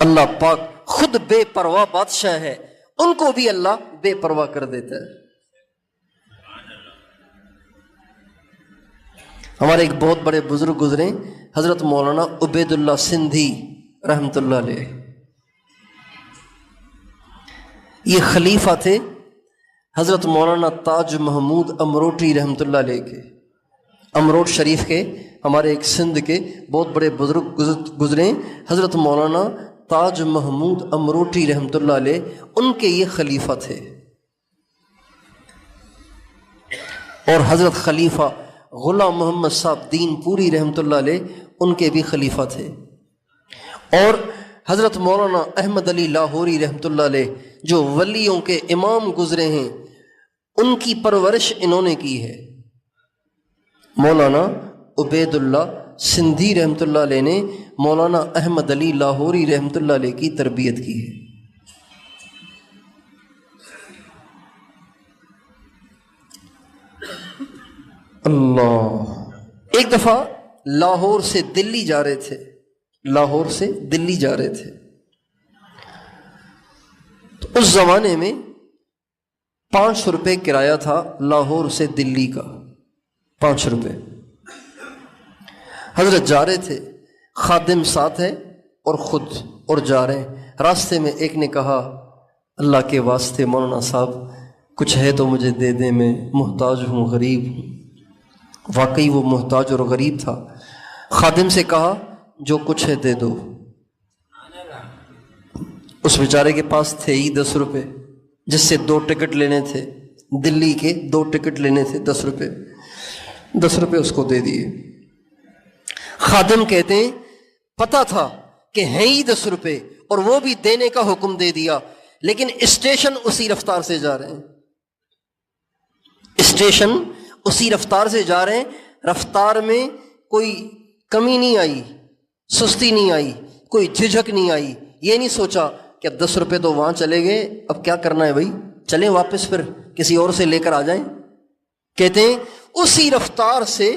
اللہ پاک خود بے پرواہ بادشاہ ہے، ان کو بھی اللہ بے پرواہ کر دیتا ہے۔ ہمارے ایک بہت بڑے بزرگ گزرے، حضرت مولانا عبید اللہ سندھی رحمۃ اللہ علیہ، یہ خلیفہ تھے حضرت مولانا تاج محمود امروٹی رحمۃ اللہ علیہ کے۔ امروٹ شریف کے ہمارے ایک سندھ کے بہت بڑے بزرگ گزرے، حضرت مولانا تاج محمود امروٹی رحمۃ اللہ علیہ، ان کے یہ خلیفہ تھے۔ اور حضرت خلیفہ غلام محمد صاحب دین پوری رحمۃ اللہ علیہ، ان کے بھی خلیفہ تھے۔ اور حضرت مولانا احمد علی لاہوری رحمۃ اللہ علیہ جو ولیوں کے امام گزرے ہیں، ان کی پرورش انہوں نے کی ہے۔ مولانا عبید اللہ سندھی رحمۃ اللہ علیہ نے مولانا احمد علی لاہوری رحمۃ اللہ علیہ کی تربیت کی ہے۔ اللہ، ایک دفعہ لاہور سے دلی جا رہے تھے، لاہور سے دلی جا رہے تھے، تو اس زمانے میں 5 روپے کرایہ تھا لاہور سے دلی کا، 5 روپے۔ حضرت جا رہے تھے، خادم ساتھ ہے اور خود، اور جا رہے ہیں۔ راستے میں ایک نے کہا، اللہ کے واسطے مولانا صاحب کچھ ہے تو مجھے دے دیں، میں محتاج ہوں، غریب ہوں۔ واقعی وہ محتاج اور غریب تھا۔ خادم سے کہا جو کچھ ہے دے دو۔ اس بیچارے کے پاس تھے ہی 10 روپے، جس سے 2 ٹکٹ لینے تھے، دلی کے 2 ٹکٹ لینے تھے، 10 روپے، 10 روپے اس کو دے دیے۔ خادم کہتے ہیں پتہ تھا کہ ہیں ہی 10 روپے اور وہ بھی دینے کا حکم دے دیا، لیکن اسٹیشن اسی رفتار سے جا رہے ہیں، اسٹیشن اسی رفتار سے جا رہے ہیں۔ رفتار میں کوئی کمی نہیں آئی، سستی نہیں آئی، کوئی جھجھک نہیں آئی، یہ نہیں سوچا کہ اب 10 روپے تو وہاں چلے گئے، اب کیا کرنا ہے بھائی، چلیں واپس پھر کسی اور سے لے کر آ جائیں۔ کہتے ہیں اسی رفتار سے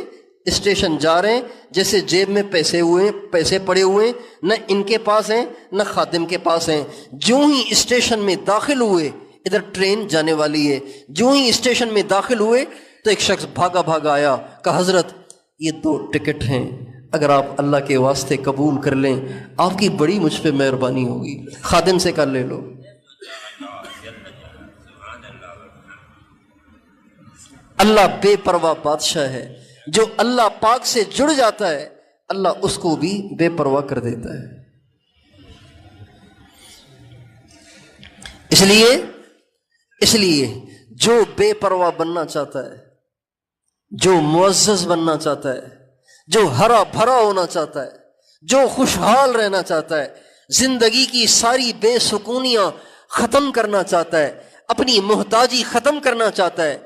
اسٹیشن جا رہے ہیں جیسے جیب میں پیسے پڑے ہوئے ہیں، نہ ان کے پاس ہیں نہ خادم کے پاس ہیں۔ جو ہی اسٹیشن میں داخل ہوئے، ادھر ٹرین جانے والی ہے، جو ہی اسٹیشن میں داخل ہوئے تو ایک شخص بھاگا بھاگا آیا، کہا حضرت یہ 2 ٹکٹ ہیں، اگر آپ اللہ کے واسطے قبول کر لیں آپ کی بڑی مجھ پہ مہربانی ہوگی۔ خادم سے کر لے لو۔ اللہ بے پرواہ بادشاہ ہے، جو اللہ پاک سے جڑ جاتا ہے اللہ اس کو بھی بے پرواہ کر دیتا ہے۔ اس لیے جو بے پرواہ بننا چاہتا ہے، جو معزز بننا چاہتا ہے، جو ہرا بھرا ہونا چاہتا ہے، جو خوشحال رہنا چاہتا ہے، زندگی کی ساری بے سکونیاں ختم کرنا چاہتا ہے، اپنی محتاجی ختم کرنا چاہتا ہے،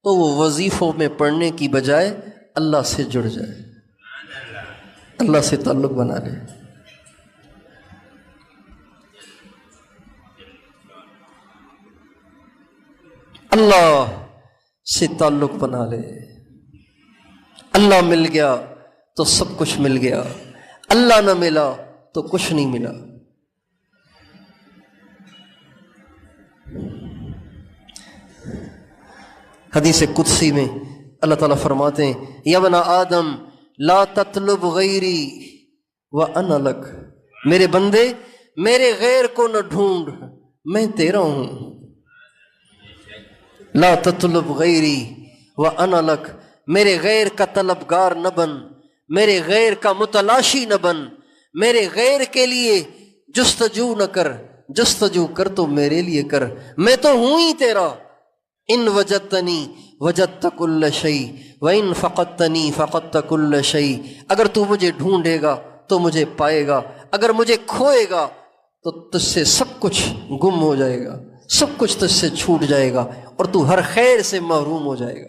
تو وہ وظیفوں میں پڑھنے کی بجائے اللہ سے جڑ جائے، اللہ سے تعلق بنا لے۔ اللہ سے تعلق بنا لے۔ اللہ مل گیا تو سب کچھ مل گیا، اللہ نہ ملا تو کچھ نہیں ملا۔ حدیث قدسی میں اللہ تعالیٰ فرماتے ہیں یا ابن آدم لا تطلب غیری وانا لک، میرے بندے میرے غیر کو نہ ڈھونڈ، میں تیرا ہوں۔ لا تطلب غیری وانا لک، میرے غیر کا طلبگار نہ بن، میرے غیر کا متلاشی نہ بن، میرے غیر کے لیے جستجو نہ کر، جستجو کر تو میرے لیے کر، میں تو ہوں ہی تیرا۔ ان وجدتنی وجدت کل شیء وان فقدتنی فقدت کل شیء، اگر تو مجھے ڈھونڈے گا تو مجھے پائے گا، اگر مجھے کھوئے گا تو تجھ سے سب کچھ گم ہو جائے گا، سب کچھ تجھ سے چھوٹ جائے گا اور تو ہر خیر سے محروم ہو جائے گا۔